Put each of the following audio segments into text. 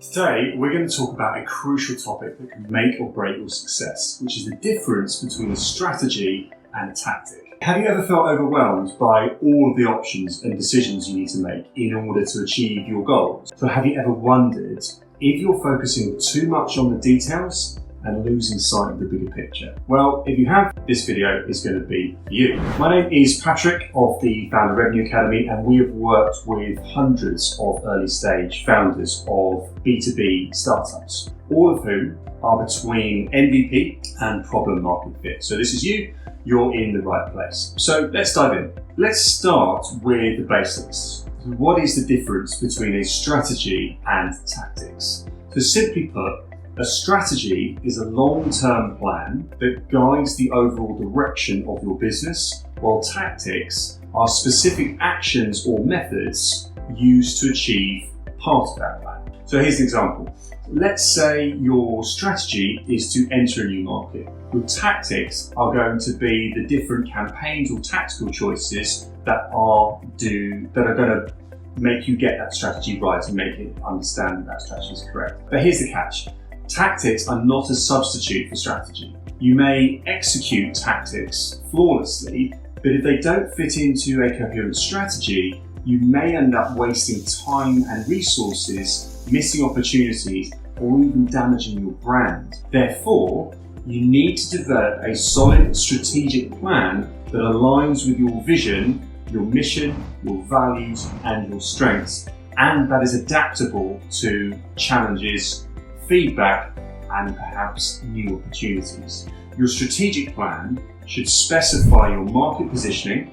Today, we're going to talk about a crucial topic that can make or break your success, which is the difference between a strategy and a tactic. Have you ever felt overwhelmed by all of the options and decisions you need to make in order to achieve your goals? So have you ever wondered if you're focusing too much on the details and losing sight of the bigger picture? Well, if you have, this video is going to be for you. My name is Patrick of the Founder Revenue Academy, and we have worked with hundreds of early stage founders of B2B startups, all of whom are between MVP and problem market fit. So this is you, you're in the right place. So let's dive in. Let's start with the basics. What is the difference between a strategy and tactics? So simply put, a strategy is a long-term plan that guides the overall direction of your business, while tactics are specific actions or methods used to achieve part of that plan. So here's an example. Let's say your strategy is to enter a new market. Your tactics are going to be the different campaigns or tactical choices that are going to make you get that strategy right and make it understand that strategy is correct. But here's the catch. Tactics are not a substitute for strategy. You may execute tactics flawlessly, but if they don't fit into a coherent strategy, you may end up wasting time and resources, missing opportunities, or even damaging your brand. Therefore, you need to develop a solid strategic plan that aligns with your vision, your mission, your values, and your strengths, and that is adaptable to challenges, feedback, and perhaps new opportunities. Your strategic plan should specify your market positioning,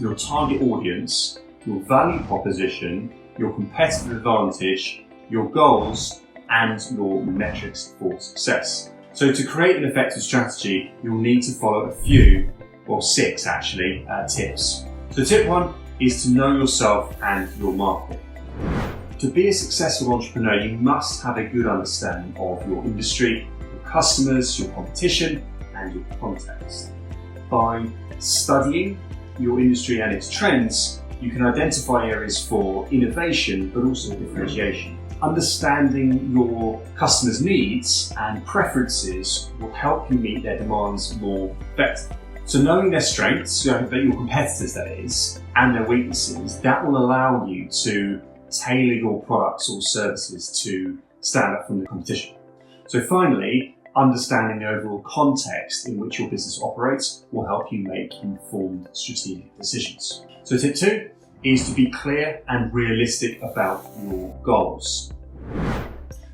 your target audience, your value proposition, your competitive advantage, your goals, and your metrics for success. So to create an effective strategy, you'll need to follow a few, or six actually, tips. So tip one is to know yourself and your market. To be a successful entrepreneur, you must have a good understanding of your industry, your customers, your competition, and your context. By studying your industry and its trends, you can identify areas for innovation, but also differentiation. Understanding your customers' needs and preferences will help you meet their demands more effectively. So knowing their strengths, your competitors that is, and their weaknesses, that will allow you to tailor your products or services to stand up from the competition. So finally, understanding the overall context in which your business operates will help you make informed strategic decisions. So tip two is to be clear and realistic about your goals.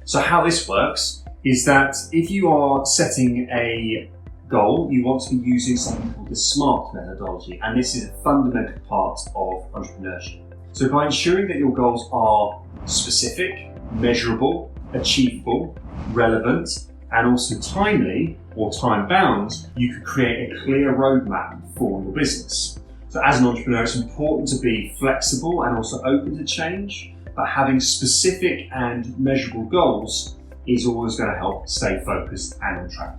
So how this works is that if you are setting a goal, you want to be using something called the SMART methodology, and this is a fundamental part of entrepreneurship. So by ensuring that your goals are specific, measurable, achievable, relevant, and also timely or time-bound, you could create a clear roadmap for your business. So as an entrepreneur, it's important to be flexible and also open to change, but having specific and measurable goals is always going to help stay focused and on track.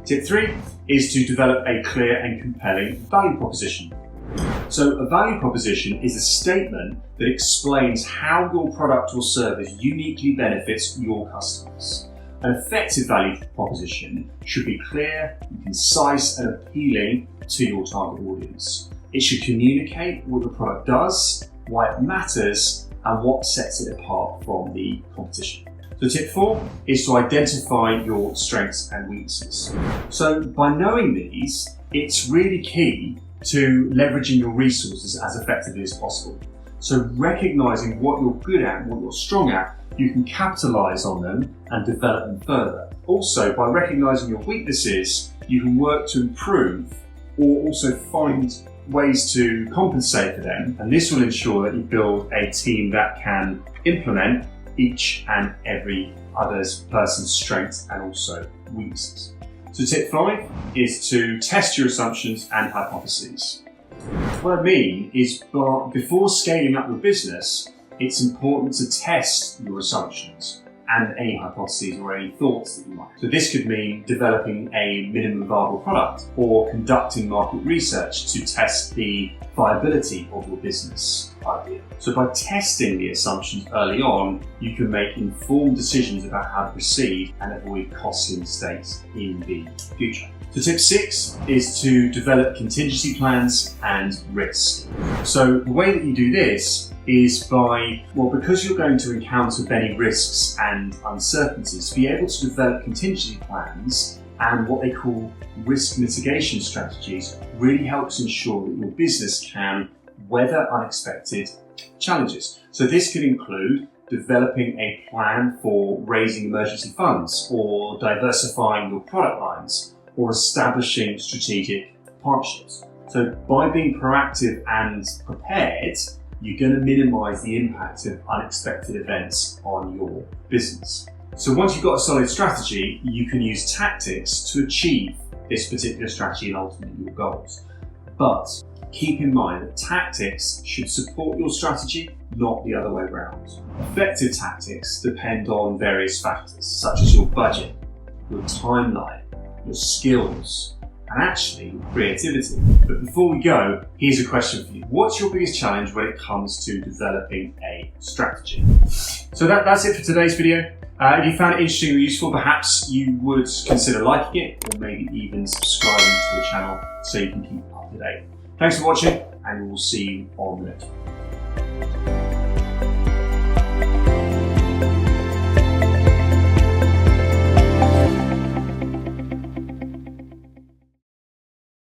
Tip three is to develop a clear and compelling value proposition. So a value proposition is a statement that explains how your product or service uniquely benefits your customers. An effective value proposition should be clear, concise, and appealing to your target audience. It should communicate what the product does, why it matters, and what sets it apart from the competition. So tip four is to identify your strengths and weaknesses. So by knowing these, it's really key to leveraging your resources as effectively as possible. So recognizing what you're good at and what you're strong at, you can capitalize on them and develop them further. Also, by recognizing your weaknesses, you can work to improve or also find ways to compensate for them. And this will ensure that you build a team that can implement each and every person's strengths and also weaknesses. So tip five is to test your assumptions and hypotheses. What I mean is before scaling up your business, it's important to test your assumptions. and any hypotheses or any thoughts that you might have. So this could mean developing a minimum viable product or conducting market research to test the viability of your business idea. So by testing the assumptions early on, you can make informed decisions about how to proceed and avoid costly mistakes in the future. So tip 6 is to develop contingency plans and risk. So the way that you do this is because you're going to encounter many risks and uncertainties, to be able to develop contingency plans and what they call risk mitigation strategies really helps ensure that your business can weather unexpected challenges. So this could include developing a plan for raising emergency funds or diversifying your product lines or establishing strategic partnerships. So by being proactive and prepared, you're going to minimize the impact of unexpected events on your business. So once you've got a solid strategy, you can use tactics to achieve this particular strategy and ultimately your goals. But keep in mind that tactics should support your strategy, not the other way around. Effective tactics depend on various factors, such as your budget, your timeline, your skills, and actually your creativity. But before we go, here's a question for you. What's your biggest challenge when it comes to developing a strategy? So that's it for today's video. If you found it interesting or useful, perhaps you would consider liking it or maybe even subscribing to the channel so you can keep up to date. Thanks for watching, and we'll see you on the next one.